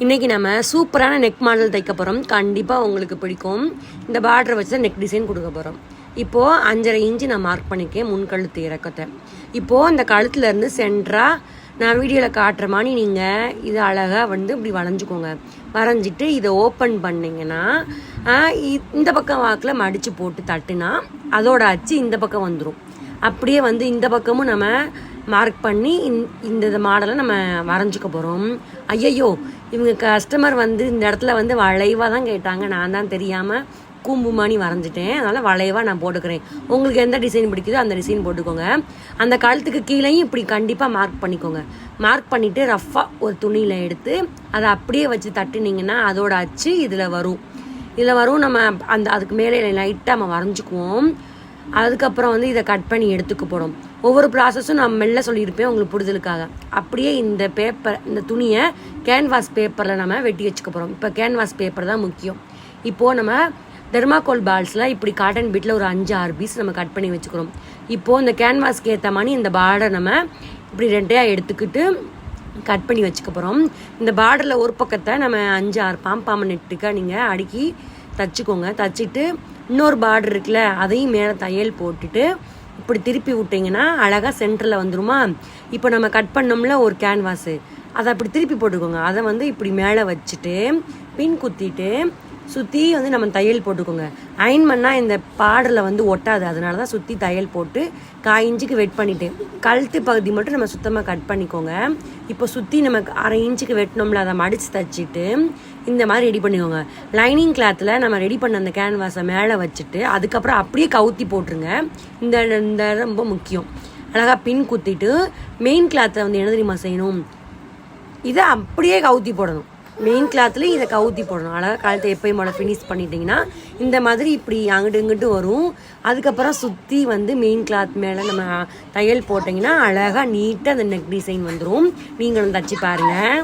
இன்றைக்கி நம்ம சூப்பரான நெக் மாடல் தைக்க போகிறோம். கண்டிப்பாக உங்களுக்கு பிடிக்கும். இந்த பார்டரை வச்சு தான் நெக் டிசைன் கொடுக்க போகிறோம். இப்போது 5.5 இன்ச்சு நான் மார்க் பண்ணிக்கேன் முன்கழுத்து இறக்கத்தை. இப்போது அந்த கழுத்துலேருந்து சென்டராக நான் வீடியோவில் காட்டுற மாதிரி நீங்கள் இதை அழகாக இப்படி வளைஞ்சிக்கோங்க. வரைஞ்சிட்டு இதை ஓப்பன் பண்ணிங்கன்னா இந்த பக்கம் வாக்கில் மடித்து போட்டு தட்டுனா அதோட அச்சு இந்த பக்கம் வந்துடும். அப்படியே இந்த பக்கமும் நம்ம மார்க் பண்ணி இந்த மாடலை நம்ம வரைஞ்சிக்க போகிறோம். ஐயையோ, இவங்க கஸ்டமர் இந்த இடத்துல வளைவாக தான் கேட்டாங்க. நான் தான் தெரியாமல் கூம்பு மணி வரைஞ்சிட்டேன். அதனால் வளைவாக நான் போட்டுக்கிறேன். உங்களுக்கு எந்த டிசைன் பிடிக்குதோ அந்த டிசைன் போட்டுக்கோங்க. அந்த கழுத்துக்கு கீழேயும் இப்படி கண்டிப்பாக மார்க் பண்ணிக்கோங்க. மார்க் பண்ணிவிட்டு ரஃப்பாக ஒரு துணியில் எடுத்து அதை அப்படியே வச்சு தட்டுனீங்கன்னா அதோட அச்சு இதில் வரும். நம்ம அதுக்கு மேலே லைட்டாக நம்ம வரைஞ்சிக்குவோம். அதுக்கப்புறம் இதை கட் பண்ணி எடுத்துக்க போகிறோம். ஒவ்வொரு ப்ராசஸும் நான் மெல்ல சொல்லியிருப்பேன் உங்களுக்கு புரிதலுக்காக. அப்படியே இந்த துணியை கேன்வாஸ் பேப்பரில் நம்ம வெட்டி வச்சுக்க போகிறோம். இப்போ கேன்வாஸ் பேப்பர் தான் முக்கியம். இப்போது நம்ம தெர்மாக்கோல் பால்ஸில் இப்படி காட்டன் பீட்டில் ஒரு 5-6 பீஸ் நம்ம கட் பண்ணி வச்சுக்கிறோம். இப்போது இந்த கேன்வாஸ்க்கு ஏற்ற மாதிரி இந்த பார்டர் நம்ம இப்படி 2 எடுத்துக்கிட்டு கட் பண்ணி வச்சுக்க போகிறோம். இந்த பார்டரில் ஒரு பக்கத்தை நம்ம 5-6 பாம்பாம நெட்டுக்காக நீங்கள் அடுக்கி தச்சுக்கோங்க. தச்சுட்டு இன்னொரு பார்டர் இருக்குல்ல, அதையும் மேலே தையல் போட்டுட்டு இப்படி திருப்பி விட்டிங்கன்னா அழகாக சென்டரில் வந்துருமா. இப்போ நம்ம கட் பண்ணோம்ல ஒரு கேன்வாஸு, அதை அப்படி திருப்பி போட்டுக்கோங்க. அதை இப்படி மேலே வச்சுட்டு பின் குத்திட்டு சுற்றி நம்ம தையல் போட்டுக்கோங்க. அயன் பண்ணால் இந்த பார்டரில் ஒட்டாது. அதனால தான் சுற்றி தையல் போட்டு 1/4 இன்ச்சுக்கு வெட் பண்ணிட்டேன். கழுத்து பகுதி மட்டும் நம்ம சுத்தமாக கட் பண்ணிக்கோங்க. இப்போ சுற்றி நம்ம 1/2 இன்ச்சுக்கு வெட்டினோம்ல, அதை மடித்து தச்சுட்டு இந்த மாதிரி ரெடி பண்ணிக்கோங்க. லைனிங் கிளாத்தில் நம்ம ரெடி பண்ண அந்த கேன்வாஸை மேலே வச்சுட்டு அதுக்கப்புறம் அப்படியே கவுத்தி போட்டுருங்க. இந்த ரொம்ப முக்கியம். அழகாக பின் குத்திட்டு மெயின் கிளாத்தை என்ன தெரியுமா செய்யணும், இதை அப்படியே கவுத்தி போடணும். மெயின் கிளாத்லேயும் இதை கவுத்தி போடணும். அழகாக கழுத்தை எப்பயும் போல ஃபினிஷ் பண்ணிட்டீங்கன்னா இந்த மாதிரி இப்படி அங்கிட்டு இங்கிட்டு வரும். அதுக்கப்புறம் சுற்றி மெயின் கிளாத் மேலே நம்ம தையல் போட்டிங்கன்னா அழகாக நீட்டாக அந்த நெக் டிசைன் வந்துடும். நீங்களும் தச்சு பாருங்கள்.